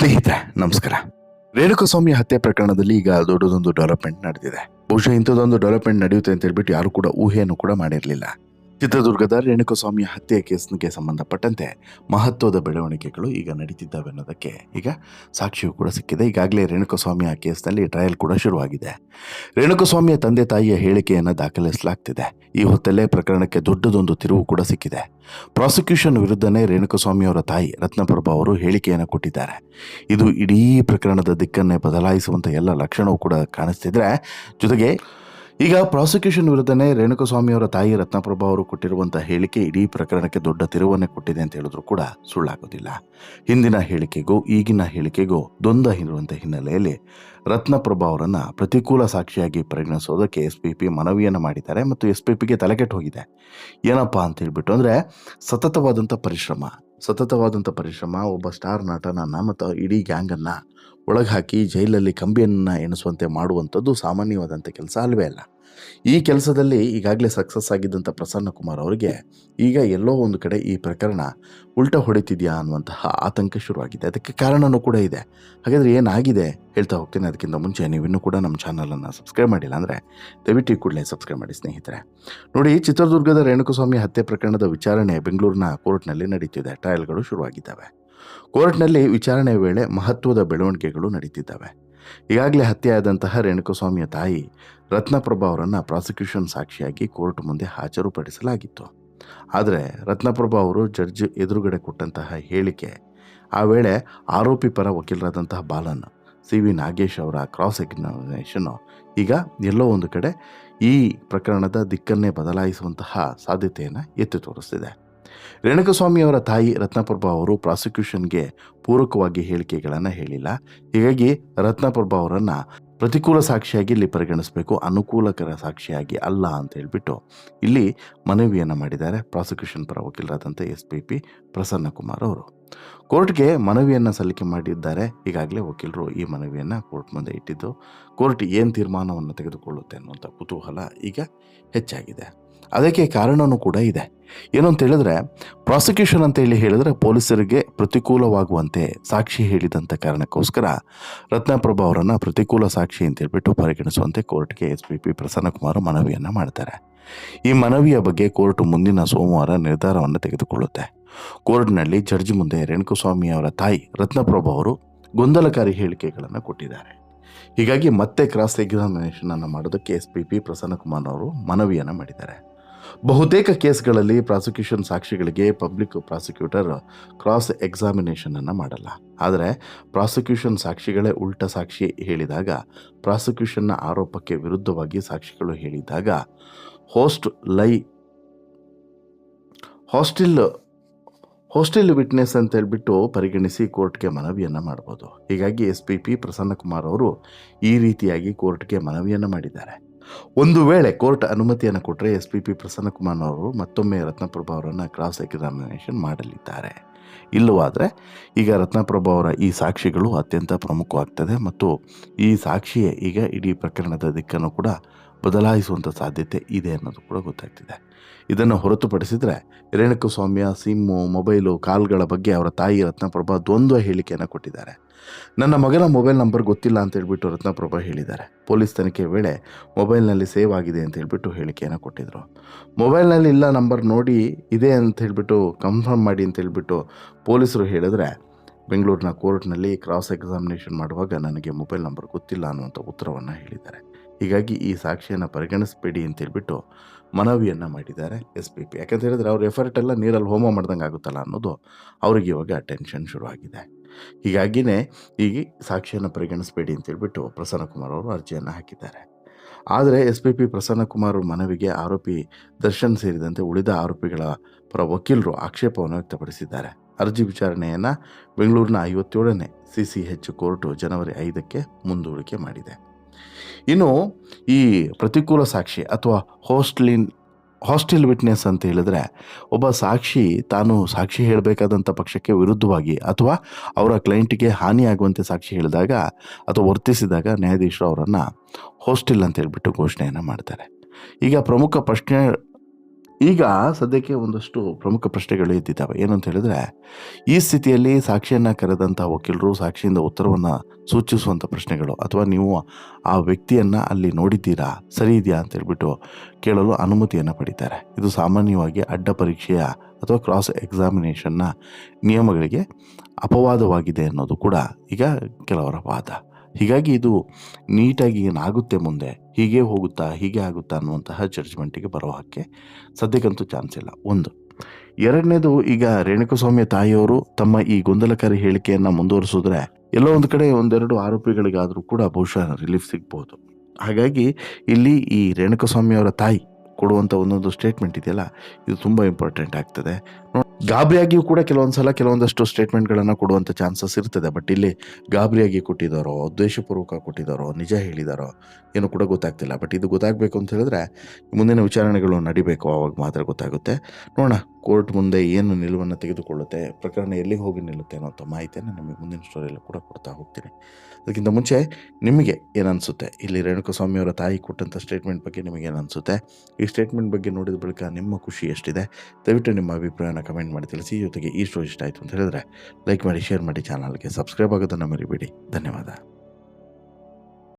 ಸ್ನೇಹಿತರೆ ನಮಸ್ಕಾರ. ರೇಣುಕಾಸ್ವಾಮಿ ಹತ್ಯೆ ಪ್ರಕರಣದಲ್ಲಿ ಈಗ ದೊಡ್ಡದೊಂದು ಡೆವಲಪ್ಮೆಂಟ್ ನಡೆದಿದೆ. ಬಹುಶಃ ಇಂಥದ್ದೊಂದು ಡೆವಲಪ್ಮೆಂಟ್ ನಡೆಯುತ್ತೆ ಅಂತ ಹೇಳ್ಬಿಟ್ಟು ಯಾರು ಕೂಡ ಊಹೆಯನ್ನು ಕೂಡ ಮಾಡಿರಲಿಲ್ಲ. ಚಿತ್ರದುರ್ಗದ ರೇಣುಕಾಸ್ವಾಮಿ ಹತ್ಯೆ ಕೇಸ್ಗೆ ಸಂಬಂಧಪಟ್ಟಂತೆ ಮಹತ್ವದ ಬೆಳವಣಿಗೆಗಳು ಈಗ ನಡೀತಿದ್ದಾವೆ ಅನ್ನೋದಕ್ಕೆ ಈಗ ಸಾಕ್ಷಿಯೂ ಕೂಡ ಸಿಕ್ಕಿದೆ. ಈಗಾಗಲೇ ರೇಣುಕಾಸ್ವಾಮಿ ಆ ಕೇಸ್ನಲ್ಲಿ ಟ್ರಯಲ್ ಕೂಡ ಶುರುವಾಗಿದೆ. ರೇಣುಕಾಸ್ವಾಮಿಯ ತಂದೆ ತಾಯಿಯ ಹೇಳಿಕೆಯನ್ನು ದಾಖಲಿಸಲಾಗ್ತಿದೆ. ಈ ಹೊತ್ತಲ್ಲೇ ಪ್ರಕರಣಕ್ಕೆ ದೊಡ್ಡದೊಂದು ತಿರುವು ಕೂಡ ಸಿಕ್ಕಿದೆ. ಪ್ರಾಸಿಕ್ಯೂಷನ್ ವಿರುದ್ಧನೇ ರೇಣುಕಾಸ್ವಾಮಿ ಅವರ ತಾಯಿ ರತ್ನಪ್ರಭಾ ಅವರು ಹೇಳಿಕೆಯನ್ನು ಕೊಟ್ಟಿದ್ದಾರೆ. ಇದು ಇಡೀ ಪ್ರಕರಣದ ದಿಕ್ಕನ್ನೇ ಬದಲಾಯಿಸುವಂಥ ಎಲ್ಲ ಲಕ್ಷಣವೂ ಕೂಡ ಕಾಣಿಸ್ತಿದ್ರೆ, ಜೊತೆಗೆ ಈಗ ಪ್ರಾಸಿಕ್ಯೂಷನ್ ವಿರುದ್ಧನೇ ರೇಣುಕಾಸ್ವಾಮಿ ಅವರ ತಾಯಿ ರತ್ನಪ್ರಭಾ ಅವರು ಕೊಟ್ಟಿರುವಂಥ ಹೇಳಿಕೆ ಇಡೀ ಪ್ರಕರಣಕ್ಕೆ ದೊಡ್ಡ ತಿರುವನ್ನೇ ಕೊಟ್ಟಿದೆ ಅಂತ ಹೇಳಿದ್ರು ಕೂಡ ಸುಳ್ಳಾಗೋದಿಲ್ಲ. ಹಿಂದಿನ ಹೇಳಿಕೆಗೂ ಈಗಿನ ಹೇಳಿಕೆಗೂ ದ್ವಂದ್ವ ಇರುವಂಥ ಹಿನ್ನೆಲೆಯಲ್ಲಿ ರತ್ನಪ್ರಭಾ ಅವರನ್ನು ಪ್ರತಿಕೂಲ ಸಾಕ್ಷಿಯಾಗಿ ಪರಿಗಣಿಸೋದಕ್ಕೆ SPP ಮನವಿಯನ್ನು ಮಾಡಿದ್ದಾರೆ ಮತ್ತು SPPಗೆ ತಲೆಕೆಟ್ಟು ಹೋಗಿದೆ. ಏನಪ್ಪ ಅಂತ ಹೇಳ್ಬಿಟ್ಟು ಅಂದರೆ ಸತತವಾದಂಥ ಪರಿಶ್ರಮ ಒಬ್ಬ ಸ್ಟಾರ್ ನಟನನ್ನು ಮತ್ತು ಇಡೀ ಗ್ಯಾಂಗನ್ನು ಒಳಗೆ ಹಾಕಿ ಜೈಲಲ್ಲಿ ಕಂಬಿಯನ್ನು ಎಣಿಸುವಂತೆ ಮಾಡುವಂಥದ್ದು ಸಾಮಾನ್ಯವಾದಂಥ ಕೆಲಸ ಅಲ್ಲವೇ ಅಲ್ಲ. ಈ ಕೆಲಸದಲ್ಲಿ ಈಗಾಗಲೇ ಸಕ್ಸಸ್ ಆಗಿದ್ದಂಥ ಪ್ರಸನ್ನ ಕುಮಾರ್ ಅವರಿಗೆ ಈಗ ಎಲ್ಲೋ ಒಂದು ಕಡೆ ಈ ಪ್ರಕರಣ ಉಲ್ಟಾ ಹೊಡಿತಿದೆಯಾ ಅನ್ನುವಂತಹ ಆತಂಕ ಶುರುವಾಗಿದೆ. ಅದಕ್ಕೆ ಕಾರಣವೂ ಕೂಡ ಇದೆ. ಹಾಗಾದರೆ ಏನಾಗಿದೆ ಹೇಳ್ತಾ ಹೋಗ್ತೀನಿ. ಅದಕ್ಕಿಂತ ಮುಂಚೆ ನೀವಿನ್ನೂ ಕೂಡ ನಮ್ಮ ಚಾನಲನ್ನು ಸಬ್ಸ್ಕ್ರೈಬ್ ಮಾಡಿಲ್ಲ ಅಂದರೆ ದಯವಿಟ್ಟು ಕೂಡಲೇ ಸಬ್ಸ್ಕ್ರೈಬ್ ಮಾಡಿ ಸ್ನೇಹಿತರೆ. ನೋಡಿ, ಚಿತ್ರದುರ್ಗದ ರೇಣುಕಾಸ್ವಾಮಿ ಹತ್ಯೆ ಪ್ರಕರಣದ ವಿಚಾರಣೆ ಬೆಂಗಳೂರಿನ ಕೋರ್ಟ್ನಲ್ಲಿ ನಡೀತಿದೆ. ಟ್ರಯಲ್ಗಳು ಶುರುವಾಗಿದ್ದಾವೆ. ಕೋರ್ಟ್ನಲ್ಲಿ ವಿಚಾರಣೆ ವೇಳೆ ಮಹತ್ವದ ಬೆಳವಣಿಗೆಗಳು ನಡೀತಿದ್ದಾವೆ. ಈಗಾಗಲೇ ಹತ್ಯೆಯಾದಂತಹ ರೇಣುಕಾಸ್ವಾಮಿಯ ತಾಯಿ ರತ್ನಪ್ರಭಾ ಅವರನ್ನು ಪ್ರಾಸಿಕ್ಯೂಷನ್ ಸಾಕ್ಷಿಯಾಗಿ ಕೋರ್ಟ್ ಮುಂದೆ ಹಾಜರುಪಡಿಸಲಾಗಿತ್ತು. ಆದರೆ ರತ್ನಪ್ರಭಾ ಅವರು ಜಡ್ಜ್ ಎದುರುಗಡೆ ಕೊಟ್ಟಂತಹ ಹೇಳಿಕೆ, ಆ ವೇಳೆ ಆರೋಪಿ ಪರ ವಕೀಲರಾದಂತಹ ಬಾಲನ್ CV ನಾಗೇಶ್ ಅವರ ಕ್ರಾಸ್ ಎಕ್ಸಾಮಿನೇಷನ್ನು ಈಗ ಎಲ್ಲೋ ಒಂದು ಕಡೆ ಈ ಪ್ರಕರಣದ ದಿಕ್ಕನ್ನೇ ಬದಲಾಯಿಸುವಂತಹ ಸಾಧ್ಯತೆಯನ್ನು ಎತ್ತಿ ತೋರಿಸ್ತಿದೆ. ರೇಣುಕಾಸ್ವಾಮಿ ಅವರ ತಾಯಿ ರತ್ನಪ್ರಭಾ ಅವರು ಪ್ರಾಸಿಕ್ಯೂಷನ್ಗೆ ಪೂರಕವಾಗಿ ಹೇಳಿಕೆಗಳನ್ನು ಹೇಳಿಲ್ಲ. ಹೀಗಾಗಿ ರತ್ನಪ್ರಭಾ ಅವರನ್ನು ಪ್ರತಿಕೂಲ ಸಾಕ್ಷಿಯಾಗಿ ಇಲ್ಲಿ ಪರಿಗಣಿಸಬೇಕು, ಅನುಕೂಲಕರ ಸಾಕ್ಷಿಯಾಗಿ ಅಲ್ಲ ಅಂತ ಹೇಳ್ಬಿಟ್ಟು ಇಲ್ಲಿ ಮನವಿಯನ್ನು ಮಾಡಿದ್ದಾರೆ ಪ್ರಾಸಿಕ್ಯೂಷನ್ ಪರ ವಕೀಲರಾದಂಥ SPP ಪ್ರಸನ್ನ ಕುಮಾರ್ ಅವರು. ಕೋರ್ಟ್ಗೆ ಮನವಿಯನ್ನು ಸಲ್ಲಿಕೆ ಮಾಡಿದ್ದಾರೆ. ಈಗಾಗಲೇ ವಕೀಲರು ಈ ಮನವಿಯನ್ನು ಕೋರ್ಟ್ ಮುಂದೆ ಇಟ್ಟಿದ್ದು, ಕೋರ್ಟ್ ಏನು ತೀರ್ಮಾನವನ್ನು ತೆಗೆದುಕೊಳ್ಳುತ್ತೆ ಅನ್ನುವಂಥ ಕುತೂಹಲ ಈಗ ಹೆಚ್ಚಾಗಿದೆ. ಅದಕ್ಕೆ ಕಾರಣವೂ ಕೂಡ ಇದೆ. ಏನು ಅಂತ ಹೇಳಿದ್ರೆ, ಪ್ರಾಸಿಕ್ಯೂಷನ್ ಅಂತ ಹೇಳಿದ್ರೆ ಪೊಲೀಸರಿಗೆ ಪ್ರತಿಕೂಲವಾಗುವಂತೆ ಸಾಕ್ಷಿ ಹೇಳಿದಂಥ ಕಾರಣಕ್ಕೋಸ್ಕರ ರತ್ನಪ್ರಭಾ ಅವರನ್ನು ಪ್ರತಿಕೂಲ ಸಾಕ್ಷಿ ಅಂತ ಹೇಳ್ಬಿಟ್ಟು ಪರಿಗಣಿಸುವಂತೆ ಕೋರ್ಟ್ಗೆ SPP ಪ್ರಸನ್ನ ಕುಮಾರ್ ಮನವಿಯನ್ನು ಮಾಡ್ತಾರೆ. ಈ ಮನವಿಯ ಬಗ್ಗೆ ಕೋರ್ಟ್ ಮುಂದಿನ ಸೋಮವಾರ ನಿರ್ಧಾರವನ್ನು ತೆಗೆದುಕೊಳ್ಳುತ್ತೆ. ಕೋರ್ಟ್ನಲ್ಲಿ ಜಡ್ಜ್ ಮುಂದೆ ರೇಣುಕಾಸ್ವಾಮಿ ಅವರ ತಾಯಿ ರತ್ನಪ್ರಭಾ ಅವರು ಗೊಂದಲಕಾರಿ ಹೇಳಿಕೆಗಳನ್ನು ಕೊಟ್ಟಿದ್ದಾರೆ. ಹೀಗಾಗಿ ಮತ್ತೆ ಕ್ರಾಸ್ ಎಕ್ಸಾಮಿನೇಷನನ್ನು ಮಾಡೋದಕ್ಕೆ SPP ಪ್ರಸನ್ನ ಕುಮಾರ್ ಅವರು ಮನವಿಯನ್ನು ಮಾಡಿದ್ದಾರೆ. ಬಹುತೇಕ ಕೇಸ್ಗಳಲ್ಲಿ ಪ್ರಾಸಿಕ್ಯೂಷನ್ ಸಾಕ್ಷಿಗಳಿಗೆ ಪಬ್ಲಿಕ್ ಪ್ರಾಸಿಕ್ಯೂಟರ್ ಕ್ರಾಸ್ ಎಕ್ಸಾಮಿನೇಷನನ್ನು ಮಾಡಲ್ಲ. ಆದರೆ ಪ್ರಾಸಿಕ್ಯೂಷನ್ ಸಾಕ್ಷಿಗಳೇ ಉಲ್ಟ ಸಾಕ್ಷಿ ಹೇಳಿದಾಗ, ಪ್ರಾಸಿಕ್ಯೂಷನ್ನ ಆರೋಪಕ್ಕೆ ವಿರುದ್ಧವಾಗಿ ಸಾಕ್ಷಿಗಳು ಹೇಳಿದಾಗ ಹಾಸ್ಟಿಲ್ ವಿಟ್ನೆಸ್ ಅಂತ ಹೇಳ್ಬಿಟ್ಟು ಪರಿಗಣಿಸಿ ಕೋರ್ಟ್ಗೆ ಮನವಿಯನ್ನು ಮಾಡ್ಬೋದು. ಹೀಗಾಗಿ SPP ಪ್ರಸನ್ನ ಕುಮಾರ್ ಅವರು ಈ ರೀತಿಯಾಗಿ ಕೋರ್ಟ್ಗೆ ಮನವಿಯನ್ನು ಮಾಡಿದ್ದಾರೆ. ಒಂದು ವೇಳೆ ಕೋರ್ಟ್ ಅನುಮತಿಯನ್ನು ಕೊಟ್ಟರೆ SPP ಪ್ರಸನ್ನ ಕುಮಾರ್ ಅವರು ಮತ್ತೊಮ್ಮೆ ರತ್ನಪ್ರಭಾ ಅವರನ್ನು ಕ್ರಾಸ್ ಎಕ್ಸಾಮಿನೇಷನ್ ಮಾಡಲಿದ್ದಾರೆ. ಇಲ್ಲವಾದರೆ ಈಗ ರತ್ನಪ್ರಭಾ ಅವರ ಈ ಸಾಕ್ಷಿಗಳು ಅತ್ಯಂತ ಪ್ರಮುಖವಾಗ್ತದೆ ಮತ್ತು ಈ ಸಾಕ್ಷಿಯೇ ಈಗ ಇಡೀ ಪ್ರಕರಣದ ದಿಕ್ಕನ್ನು ಕೂಡ ಬದಲಾಯಿಸುವಂಥ ಸಾಧ್ಯತೆ ಇದೆ ಅನ್ನೋದು ಕೂಡ ಗೊತ್ತಾಗ್ತಿದೆ. ಇದನ್ನು ಹೊರತುಪಡಿಸಿದರೆ ರೇಣುಕಾಸ್ವಾಮಿಯ ಸಿಮ್ಮು, ಮೊಬೈಲು, ಕಾಲ್ಗಳ ಬಗ್ಗೆ ಅವರ ತಾಯಿ ರತ್ನಪ್ರಭಾ ದ್ವಂದ್ವ ಹೇಳಿಕೆಯನ್ನು ಕೊಟ್ಟಿದ್ದಾರೆ. ನನ್ನ ಮಗನ ಮೊಬೈಲ್ ನಂಬರ್ ಗೊತ್ತಿಲ್ಲ ಅಂತ ಹೇಳ್ಬಿಟ್ಟು ರತ್ನಪ್ರಭಾ ಹೇಳಿದ್ದಾರೆ. ಪೊಲೀಸ್ ತನಿಖೆ ವೇಳೆ ಮೊಬೈಲ್ನಲ್ಲಿ ಸೇವ್ ಆಗಿದೆ ಅಂತ ಹೇಳ್ಬಿಟ್ಟು ಹೇಳಿಕೆಯನ್ನು ಕೊಟ್ಟಿದ್ದರು. ಮೊಬೈಲ್ನಲ್ಲಿ ಇಲ್ಲ, ನಂಬರ್ ನೋಡಿ ಇದೆ ಅಂತ ಹೇಳ್ಬಿಟ್ಟು ಕನ್ಫರ್ಮ್ ಮಾಡಿ ಅಂತ ಹೇಳ್ಬಿಟ್ಟು ಪೊಲೀಸರು ಹೇಳಿದ್ರೆ, ಬೆಂಗಳೂರಿನ ಕೋರ್ಟ್ನಲ್ಲಿ ಕ್ರಾಸ್ ಎಕ್ಸಾಮಿನೇಷನ್ ಮಾಡುವಾಗ ನನಗೆ ಮೊಬೈಲ್ ನಂಬರ್ ಗೊತ್ತಿಲ್ಲ ಅನ್ನುವಂಥ ಉತ್ತರವನ್ನು ಹೇಳಿದ್ದಾರೆ. ಹೀಗಾಗಿ ಈ ಸಾಕ್ಷಿಯನ್ನು ಪರಿಗಣಿಸಬೇಡಿ ಅಂತ ಹೇಳ್ಬಿಟ್ಟು ಮನವಿಯನ್ನು ಮಾಡಿದ್ದಾರೆ SPP. ಯಾಕಂತ ಹೇಳಿದ್ರೆ ಅವ್ರ ಎಫರ್ಟ್ ಎಲ್ಲ ನೀರಲ್ಲಿ ಹೋಮ ಮಾಡ್ದಂಗೆ ಆಗುತ್ತಲ್ಲ ಅನ್ನೋದು ಅವ್ರಿಗೆ ಇವಾಗ ಟೆನ್ಷನ್ ಶುರುವಾಗಿದೆ. ಹೀಗಾಗಿಯೇ ಈಗ ಸಾಕ್ಷಿಯನ್ನು ಪರಿಗಣಿಸಬೇಡಿ ಅಂತ ಹೇಳ್ಬಿಟ್ಟು ಪ್ರಸನ್ನ ಕುಮಾರ್ ಅವರು ಅರ್ಜಿಯನ್ನು ಹಾಕಿದ್ದಾರೆ. ಆದರೆ SPP ಪ್ರಸನ್ನ ಕುಮಾರ್ ಮನವಿಗೆ ಆರೋಪಿ ದರ್ಶನ್ ಸೇರಿದಂತೆ ಉಳಿದ ಆರೋಪಿಗಳ ಪರ ವಕೀಲರು ಆಕ್ಷೇಪವನ್ನು ವ್ಯಕ್ತಪಡಿಸಿದ್ದಾರೆ. ಅರ್ಜಿ ವಿಚಾರಣೆಯನ್ನು ಬೆಂಗಳೂರಿನ 57ನೇ CCH ಕೋರ್ಟು ಜನವರಿ 5ಕ್ಕೆ ಮುಂದೂಡಿಕೆ ಮಾಡಿದೆ. ಇನ್ನು ಈ ಪ್ರತಿಕೂಲ ಸಾಕ್ಷಿ ಅಥವಾ ಹಾಸ್ಟಿಲ್ ವಿಟ್ನೆಸ್ ಅಂತ ಹೇಳಿದ್ರೆ, ಒಬ್ಬ ಸಾಕ್ಷಿ ತಾನು ಸಾಕ್ಷಿ ಹೇಳಬೇಕಾದಂಥ ಪಕ್ಷಕ್ಕೆ ವಿರುದ್ಧವಾಗಿ ಅಥವಾ ಅವರ ಕ್ಲೈಂಟಿಗೆ ಹಾನಿಯಾಗುವಂತೆ ಸಾಕ್ಷಿ ಹೇಳಿದಾಗ ಅಥವಾ ವರ್ತಿಸಿದಾಗ ನ್ಯಾಯಾಧೀಶರು ಅವರನ್ನು ಹಾಸ್ಟಿಲ್ ಅಂತ ಹೇಳ್ಬಿಟ್ಟು ಘೋಷಣೆಯನ್ನು ಮಾಡ್ತಾರೆ. ಈಗ ಪ್ರಮುಖ ಪ್ರಶ್ನೆ ಈಗ ಸದ್ಯಕ್ಕೆ ಒಂದಷ್ಟು ಪ್ರಮುಖ ಪ್ರಶ್ನೆಗಳು ಎದ್ದಿದ್ದಾವೆ. ಏನು ಅಂತ ಹೇಳಿದ್ರೆ, ಈ ಸ್ಥಿತಿಯಲ್ಲಿ ಸಾಕ್ಷಿಯನ್ನ ಕರೆದಂಥ ವಕೀಲರು ಸಾಕ್ಷಿಯಿಂದ ಉತ್ತರವನ್ನ ಸೂಚಿಸುವಂಥ ಪ್ರಶ್ನೆಗಳು ಅಥವಾ ನೀವು ಆ ವ್ಯಕ್ತಿಯನ್ನ ಅಲ್ಲಿ ನೋಡಿದ್ದೀರಾ, ಸರಿ ಇದೆಯಾ ಅಂತ ಹೇಳ್ಬಿಟ್ಟು ಕೇಳಲು ಅನುಮತಿಯನ್ನು ಪಡಿತಾರೆ. ಇದು ಸಾಮಾನ್ಯವಾಗಿ ಅಡ್ಡ ಪರೀಕ್ಷೆಯ ಅಥವಾ ಕ್ರಾಸ್ ಎಕ್ಸಾಮಿನೇಷನ್ನ ನಿಯಮಗಳಿಗೆ ಅಪವಾದವಾಗಿದೆ ಅನ್ನೋದು ಕೂಡ ಈಗ ಕೆಲವರ ವಾದ. ಹೀಗಾಗಿ ಇದು ನೀಟಾಗಿ ಏನಾಗುತ್ತೆ ಮುಂದೆ, ಹೀಗೆ ಹೋಗುತ್ತಾ, ಹೀಗೆ ಆಗುತ್ತಾ ಅನ್ನುವಂತಹ ಜಡ್ಜ್ಮೆಂಟಿಗೆ ಬರೋ ಹಾಗೆ ಸದ್ಯಕ್ಕಂತೂ ಚಾನ್ಸ್ ಇಲ್ಲ. ಒಂದು. ಎರಡನೇದು, ಈಗ ರೇಣುಕಾಸ್ವಾಮಿಯ ತಾಯಿಯವರು ತಮ್ಮ ಈ ಗೊಂದಲಕಾರಿ ಹೇಳಿಕೆಯನ್ನು ಮುಂದುವರಿಸಿದ್ರೆ ಎಲ್ಲೋ ಒಂದು ಕಡೆ ಒಂದೆರಡು ಆರೋಪಿಗಳಿಗಾದರೂ ಕೂಡ ಬಹುಶಃ ರಿಲೀಫ್ ಸಿಗ್ಬೋದು. ಹಾಗಾಗಿ ಇಲ್ಲಿ ಈ ರೇಣುಕಾಸ್ವಾಮಿಯವರ ತಾಯಿ ಕೊಡುವಂಥ ಒಂದೊಂದು ಸ್ಟೇಟ್ಮೆಂಟ್ ಇದೆಯಲ್ಲ, ಇದು ತುಂಬ ಇಂಪಾರ್ಟೆಂಟ್ ಆಗ್ತದೆ. ಗಾಬರಿಯಾಗಿಯೂ ಕೂಡ ಕೆಲವೊಂದಷ್ಟು ಸ್ಟೇಟ್ಮೆಂಟ್ಗಳನ್ನು ಕೊಡುವಂಥ ಚಾನ್ಸಸ್ ಇರ್ತದೆ. ಬಟ್ ಇಲ್ಲಿ ಗಾಬರಿಯಾಗಿ ಕೊಟ್ಟಿದ್ದಾರೋ, ಉದ್ದೇಶಪೂರ್ವಕ ಕೊಟ್ಟಿದ್ದಾರೋ, ನಿಜ ಹೇಳಿದಾರೋ ಏನೂ ಕೂಡ ಗೊತ್ತಾಗ್ತಿಲ್ಲ. ಬಟ್ ಇದು ಗೊತ್ತಾಗಬೇಕು ಅಂತ ಹೇಳಿದ್ರೆ ಮುಂದಿನ ವಿಚಾರಣೆಗಳು ನಡಿಬೇಕು, ಆವಾಗ ಮಾತ್ರ ಗೊತ್ತಾಗುತ್ತೆ. ನೋಡೋಣ ಕೋರ್ಟ್ ಮುಂದೆ ಏನು ನಿಲುವನ್ನು ತೆಗೆದುಕೊಳ್ಳುತ್ತೆ, ಪ್ರಕರಣ ಎಲ್ಲಿಗೆ ಹೋಗಿ ನಿಲ್ಲುತ್ತೆ ಅನ್ನೋಂಥ ಮಾಹಿತಿಯನ್ನು ನಿಮಗೆ ಮುಂದಿನ ಸ್ಟೋರಿಯಲ್ಲಿ ಕೂಡ ಕೊಡ್ತಾ ಹೋಗ್ತೀನಿ. ಅದಕ್ಕಿಂತ ಮುಂಚೆ ನಿಮಗೆ ಏನನ್ನಿಸುತ್ತೆ, ಇಲ್ಲಿ ರೇಣುಕಾಸ್ವಾಮಿಯವರ ತಾಯಿ ಕೊಟ್ಟಂಥ ಸ್ಟೇಟ್ಮೆಂಟ್ ಬಗ್ಗೆ ನಿಮಗೆ ಏನನ್ನಿಸುತ್ತೆ? ಈ ಸ್ಟೇಟ್ಮೆಂಟ್ ಬಗ್ಗೆ ನೋಡಿದ ಬಳಿಕ ನಿಮ್ಮ ಖುಷಿ ಎಷ್ಟಿದೆ? ದಯವಿಟ್ಟು ನಿಮ್ಮ ಅಭಿಪ್ರಾಯನ ಕಮೆಂಟ್ ಮಾಡಿ ತಿಳಿಸಿ. ಜೊತೆಗೆ ಈ ಸ್ಟೋರಿ ಇಷ್ಟ ಆಯಿತು ಅಂತ ಹೇಳಿದ್ರೆ ಲೈಕ್ ಮಾಡಿ, ಶೇರ್ ಮಾಡಿ, ಚಾನಲ್ಗೆ ಸಬ್ಸ್ಕ್ರೈಬ್ ಆಗೋದನ್ನು ಮರಿಬೇಡಿ. ಧನ್ಯವಾದ.